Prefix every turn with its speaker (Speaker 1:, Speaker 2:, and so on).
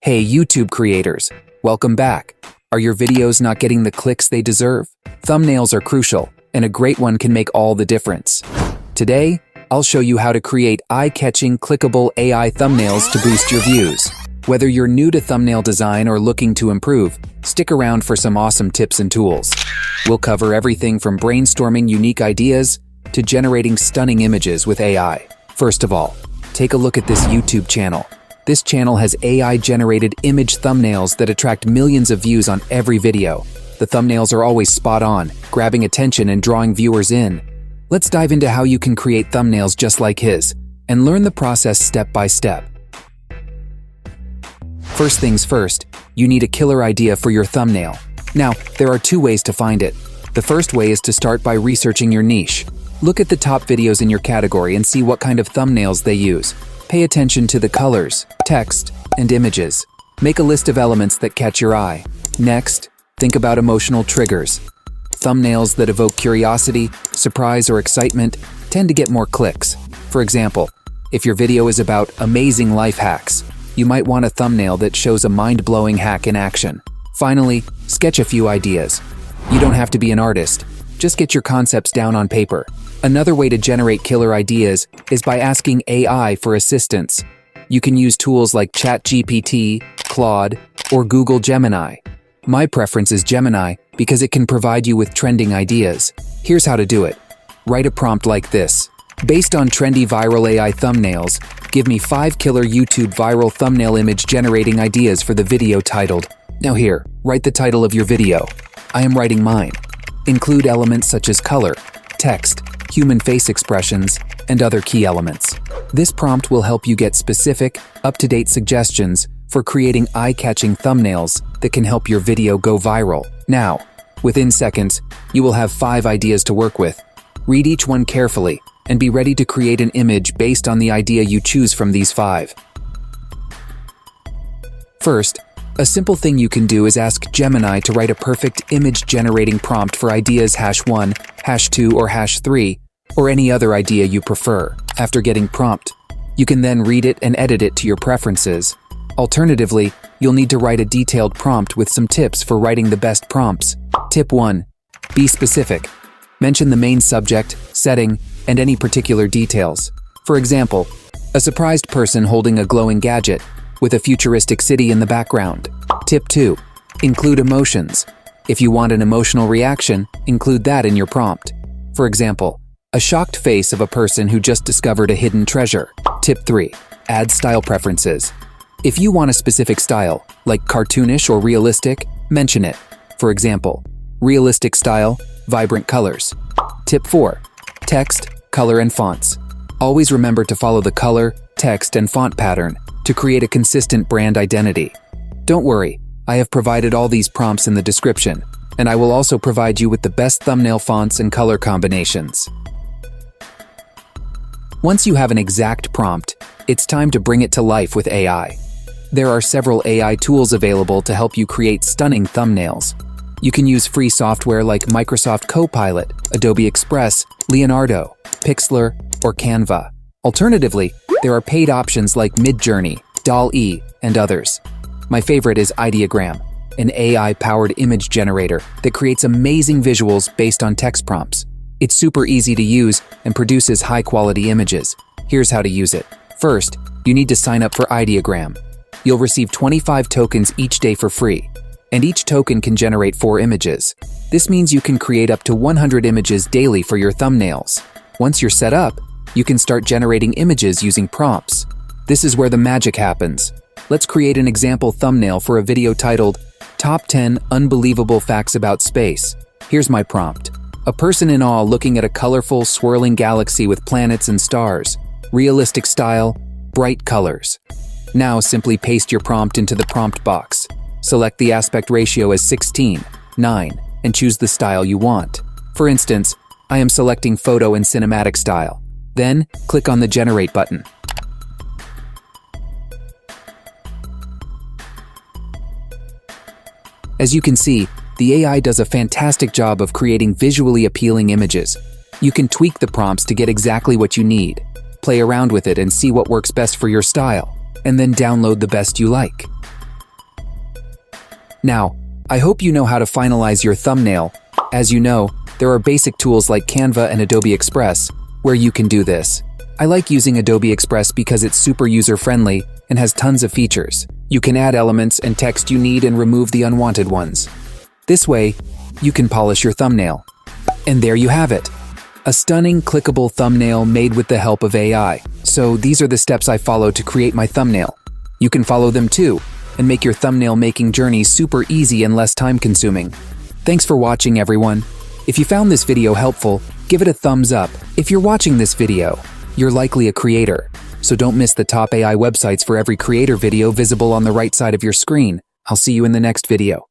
Speaker 1: Hey YouTube creators, welcome back. Are your videos not getting the clicks they deserve? Thumbnails are crucial, and a great one can make all the difference. Today, I'll show you how to create eye-catching, clickable AI thumbnails to boost your views. Whether you're new to thumbnail design or looking to improve, stick around for some awesome tips and tools. We'll cover everything from brainstorming unique ideas to generating stunning images with AI. First of all, take a look at this YouTube channel. This channel has AI-generated image thumbnails that attract millions of views on every video. The thumbnails are always spot on, grabbing attention and drawing viewers in. Let's dive into how you can create thumbnails just like his, and learn the process step by step. First things first, you need a killer idea for your thumbnail. Now, there are two ways to find it. The first way is to start by researching your niche. Look at the top videos in your category and see what kind of thumbnails they use. Pay attention to the colors, text, and images. Make a list of elements that catch your eye. Next, think about emotional triggers. Thumbnails that evoke curiosity, surprise, or excitement tend to get more clicks. For example, if your video is about amazing life hacks, you might want a thumbnail that shows a mind-blowing hack in action. Finally, sketch a few ideas. You don't have to be an artist. Just get your concepts down on paper. Another way to generate killer ideas is by asking AI for assistance. You can use tools like ChatGPT, Claude, or Google Gemini. My preference is Gemini because it can provide you with trending ideas. Here's how to do it. Write a prompt like this. Based on trendy viral AI thumbnails, give me 5 killer YouTube viral thumbnail image generating ideas for the video titled. Now here, write the title of your video. I am writing mine. Include elements such as color, text, human face expressions, and other key elements. This prompt will help you get specific, up-to-date suggestions for creating eye-catching thumbnails that can help your video go viral. Now, within seconds, you will have 5 ideas to work with. Read each one carefully and be ready to create an image based on the idea you choose from these 5. First, a simple thing you can do is ask Gemini to write a perfect image-generating prompt for ideas #1, #2, or #3, or any other idea you prefer. After getting prompt, you can then read it and edit it to your preferences. Alternatively, you'll need to write a detailed prompt with some tips for writing the best prompts. Tip 1. Be specific. Mention the main subject, setting, and any particular details. For example, a surprised person holding a glowing gadget, with a futuristic city in the background. Tip 2. Include emotions. If you want an emotional reaction, include that in your prompt. For example, a shocked face of a person who just discovered a hidden treasure. Tip 3. Add style preferences. If you want a specific style, like cartoonish or realistic, mention it. For example, realistic style, vibrant colors. Tip 4. Text, color, and fonts. Always remember to follow the color, text, and font pattern to create a consistent brand identity. Don't worry, I have provided all these prompts in the description, and I will also provide you with the best thumbnail fonts and color combinations. Once you have an exact prompt, it's time to bring it to life with AI. There are several AI tools available to help you create stunning thumbnails. You can use free software like Microsoft Copilot, Adobe Express, Leonardo, Pixlr, or Canva. Alternatively, there are paid options like Midjourney, DALL-E, and others. My favorite is Ideogram, an AI-powered image generator that creates amazing visuals based on text prompts. It's super easy to use and produces high-quality images. Here's how to use it. First, you need to sign up for Ideogram. You'll receive 25 tokens each day for free, and each token can generate 4 images. This means you can create up to 100 images daily for your thumbnails. Once you're set up, you can start generating images using prompts. This is where the magic happens. Let's create an example thumbnail for a video titled, Top 10 Unbelievable Facts About Space. Here's my prompt. A person in awe looking at a colorful, swirling galaxy with planets and stars. Realistic style, bright colors. Now simply paste your prompt into the prompt box. Select the aspect ratio as 16:9 and choose the style you want. For instance, I am selecting photo and cinematic style. Then, click on the Generate button. As you can see, the AI does a fantastic job of creating visually appealing images. You can tweak the prompts to get exactly what you need. Play around with it and see what works best for your style, and then download the best you like. Now, I hope you know how to finalize your thumbnail. As you know, there are basic tools like Canva and Adobe Express, where you can do this. I like using Adobe Express because it's super user-friendly and has tons of features. You can add elements and text you need and remove the unwanted ones. This way, you can polish your thumbnail. And there you have it. A stunning, clickable thumbnail made with the help of AI. So these are the steps I follow to create my thumbnail. You can follow them too, and make your thumbnail making journey super easy and less time-consuming. Thanks for watching, everyone. If you found this video helpful, give it a thumbs up. If you're watching this video, you're likely a creator, so don't miss the top AI websites for every creator video visible on the right side of your screen. I'll see you in the next video.